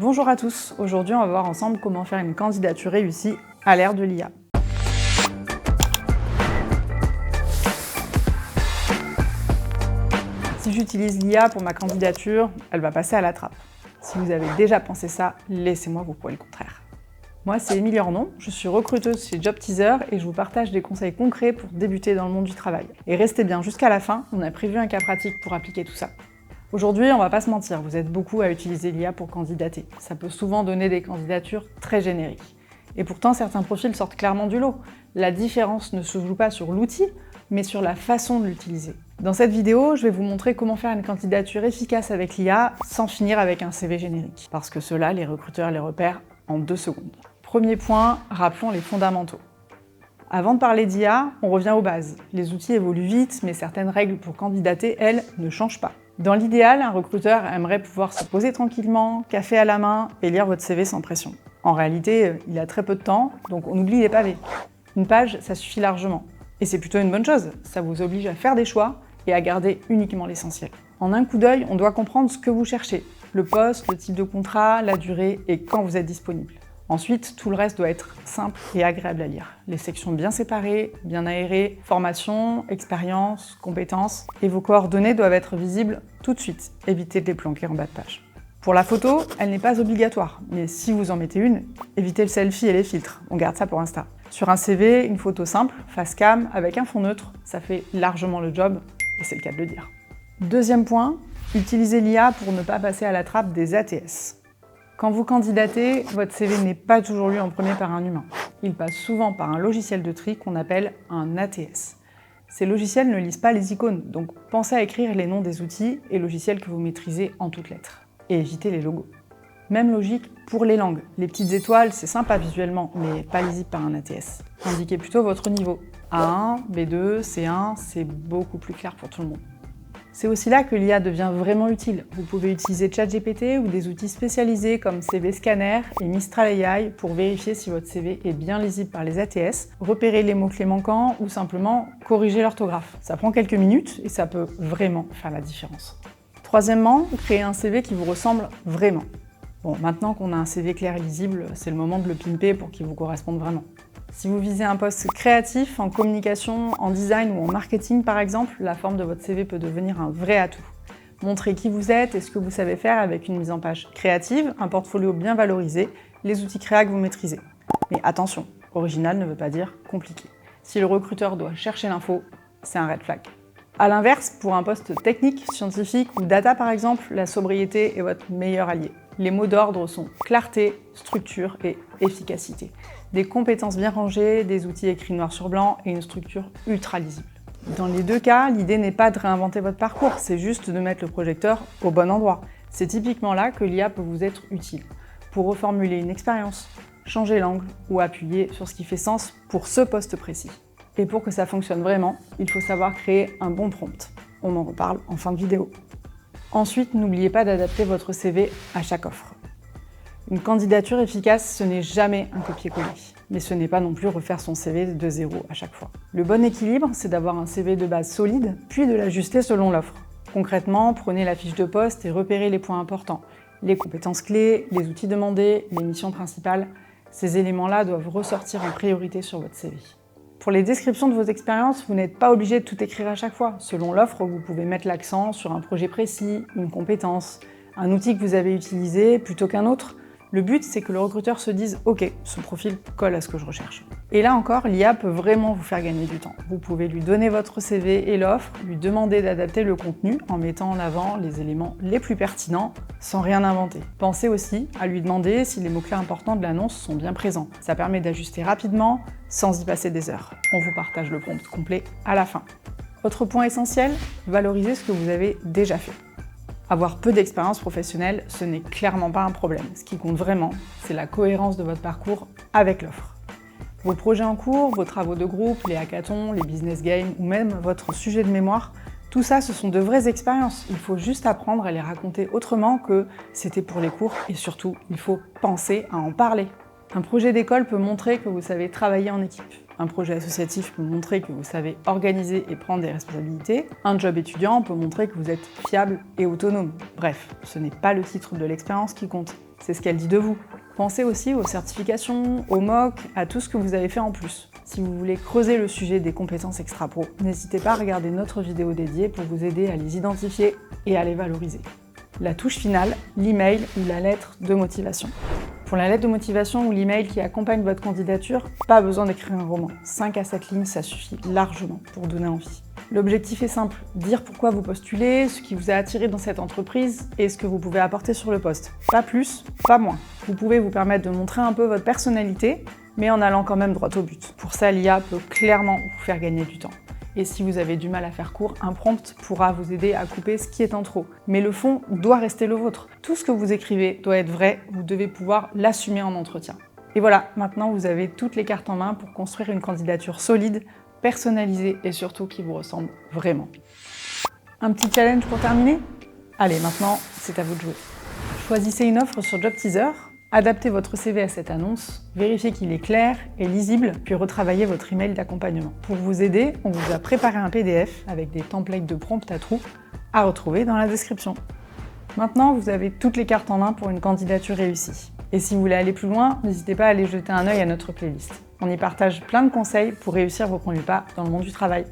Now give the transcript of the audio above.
Bonjour à tous, aujourd'hui on va voir ensemble comment faire une candidature réussie à l'ère de l'IA. Si j'utilise l'IA pour ma candidature, elle va passer à la trappe. Si vous avez déjà pensé ça, laissez-moi vous prouver le contraire. Moi c'est Émilie Ornon, je suis recruteuse chez Job Teaser et je vous partage des conseils concrets pour débuter dans le monde du travail. Et restez bien jusqu'à la fin, on a prévu un cas pratique pour appliquer tout ça. Aujourd'hui, on va pas se mentir, vous êtes beaucoup à utiliser l'IA pour candidater. Ça peut souvent donner des candidatures très génériques. Et pourtant, certains profils sortent clairement du lot. La différence ne se joue pas sur l'outil, mais sur la façon de l'utiliser. Dans cette vidéo, je vais vous montrer comment faire une candidature efficace avec l'IA sans finir avec un CV générique. Parce que cela, les recruteurs les repèrent en 2 secondes. Premier point, rappelons les fondamentaux. Avant de parler d'IA, on revient aux bases. Les outils évoluent vite, mais certaines règles pour candidater, elles, ne changent pas. Dans l'idéal, un recruteur aimerait pouvoir se poser tranquillement, café à la main et lire votre CV sans pression. En réalité, il a très peu de temps, donc on oublie les pavés. Une page, ça suffit largement. Et c'est plutôt une bonne chose, ça vous oblige à faire des choix et à garder uniquement l'essentiel. En un coup d'œil, on doit comprendre ce que vous cherchez, le poste, le type de contrat, la durée et quand vous êtes disponible. Ensuite, tout le reste doit être simple et agréable à lire. Les sections bien séparées, bien aérées, formation, expérience, compétences, et vos coordonnées doivent être visibles tout de suite. Évitez de les planquer en bas de page. Pour la photo, elle n'est pas obligatoire, mais si vous en mettez une, évitez le selfie et les filtres. On garde ça pour Insta. Sur un CV, une photo simple, face cam, avec un fond neutre, ça fait largement le job, et c'est le cas de le dire. Deuxième point, utilisez l'IA pour ne pas passer à la trappe des ATS. Quand vous candidatez, votre CV n'est pas toujours lu en premier par un humain. Il passe souvent par un logiciel de tri qu'on appelle un ATS. Ces logiciels ne lisent pas les icônes, donc pensez à écrire les noms des outils et logiciels que vous maîtrisez en toutes lettres. Et évitez les logos. Même logique pour les langues. Les petites étoiles, c'est sympa visuellement, mais pas lisible par un ATS. Indiquez plutôt votre niveau. A1, B2, C1, c'est beaucoup plus clair pour tout le monde. C'est aussi là que l'IA devient vraiment utile. Vous pouvez utiliser ChatGPT ou des outils spécialisés comme CV Scanner et Mistral AI pour vérifier si votre CV est bien lisible par les ATS, repérer les mots-clés manquants ou simplement corriger l'orthographe. Ça prend quelques minutes et ça peut vraiment faire la différence. Troisièmement, créez un CV qui vous ressemble vraiment. Bon, maintenant qu'on a un CV clair et lisible, c'est le moment de le pimper pour qu'il vous corresponde vraiment. Si vous visez un poste créatif, en communication, en design ou en marketing par exemple, la forme de votre CV peut devenir un vrai atout. Montrez qui vous êtes et ce que vous savez faire avec une mise en page créative, un portfolio bien valorisé, les outils créa que vous maîtrisez. Mais attention, original ne veut pas dire compliqué. Si le recruteur doit chercher l'info, c'est un red flag. A l'inverse, pour un poste technique, scientifique ou data par exemple, la sobriété est votre meilleur allié. Les mots d'ordre sont clarté, structure et efficacité. Des compétences bien rangées, des outils écrits noir sur blanc et une structure ultra lisible. Dans les 2 cas, l'idée n'est pas de réinventer votre parcours, c'est juste de mettre le projecteur au bon endroit. C'est typiquement là que l'IA peut vous être utile. Pour reformuler une expérience, changer l'angle ou appuyer sur ce qui fait sens pour ce poste précis. Et pour que ça fonctionne vraiment, il faut savoir créer un bon prompt. On en reparle en fin de vidéo. Ensuite, n'oubliez pas d'adapter votre CV à chaque offre. Une candidature efficace, ce n'est jamais un copier-coller, mais ce n'est pas non plus refaire son CV de zéro à chaque fois. Le bon équilibre, c'est d'avoir un CV de base solide, puis de l'ajuster selon l'offre. Concrètement, prenez la fiche de poste et repérez les points importants. Les compétences clés, les outils demandés, les missions principales, ces éléments-là doivent ressortir en priorité sur votre CV. Pour les descriptions de vos expériences, vous n'êtes pas obligé de tout écrire à chaque fois. Selon l'offre, vous pouvez mettre l'accent sur un projet précis, une compétence, un outil que vous avez utilisé plutôt qu'un autre. Le but, c'est que le recruteur se dise « Ok, ce profil colle à ce que je recherche ». Et là encore, l'IA peut vraiment vous faire gagner du temps. Vous pouvez lui donner votre CV et l'offre, lui demander d'adapter le contenu en mettant en avant les éléments les plus pertinents, sans rien inventer. Pensez aussi à lui demander si les mots-clés importants de l'annonce sont bien présents. Ça permet d'ajuster rapidement, sans y passer des heures. On vous partage le prompt complet à la fin. Autre point essentiel, valorisez ce que vous avez déjà fait. Avoir peu d'expérience professionnelle, ce n'est clairement pas un problème. Ce qui compte vraiment, c'est la cohérence de votre parcours avec l'offre. Vos projets en cours, vos travaux de groupe, les hackathons, les business games ou même votre sujet de mémoire, tout ça, ce sont de vraies expériences. Il faut juste apprendre à les raconter autrement que c'était pour les cours et surtout, il faut penser à en parler. Un projet d'école peut montrer que vous savez travailler en équipe. Un projet associatif peut montrer que vous savez organiser et prendre des responsabilités. Un job étudiant peut montrer que vous êtes fiable et autonome. Bref, ce n'est pas le titre de l'expérience qui compte, c'est ce qu'elle dit de vous. Pensez aussi aux certifications, aux MOOC, à tout ce que vous avez fait en plus. Si vous voulez creuser le sujet des compétences extra pro, n'hésitez pas à regarder notre vidéo dédiée pour vous aider à les identifier et à les valoriser. La touche finale, l'email ou la lettre de motivation. Pour la lettre de motivation ou l'email qui accompagne votre candidature, pas besoin d'écrire un roman. 5 à 7 lignes, ça suffit largement pour donner envie. L'objectif est simple, dire pourquoi vous postulez, ce qui vous a attiré dans cette entreprise et ce que vous pouvez apporter sur le poste. Pas plus, pas moins. Vous pouvez vous permettre de montrer un peu votre personnalité, mais en allant quand même droit au but. Pour ça, l'IA peut clairement vous faire gagner du temps. Et si vous avez du mal à faire court, un prompt pourra vous aider à couper ce qui est en trop. Mais le fond doit rester le vôtre. Tout ce que vous écrivez doit être vrai, vous devez pouvoir l'assumer en entretien. Et voilà, maintenant vous avez toutes les cartes en main pour construire une candidature solide, personnalisée et surtout qui vous ressemble vraiment. Un petit challenge pour terminer ? Allez, maintenant, c'est à vous de jouer. Choisissez une offre sur JobTeaser, adaptez votre CV à cette annonce, vérifiez qu'il est clair et lisible, puis retravaillez votre email d'accompagnement. Pour vous aider, on vous a préparé un PDF avec des templates de prompts à trous à retrouver dans la description. Maintenant, vous avez toutes les cartes en main pour une candidature réussie. Et si vous voulez aller plus loin, n'hésitez pas à aller jeter un œil à notre playlist. On y partage plein de conseils pour réussir vos premiers pas dans le monde du travail.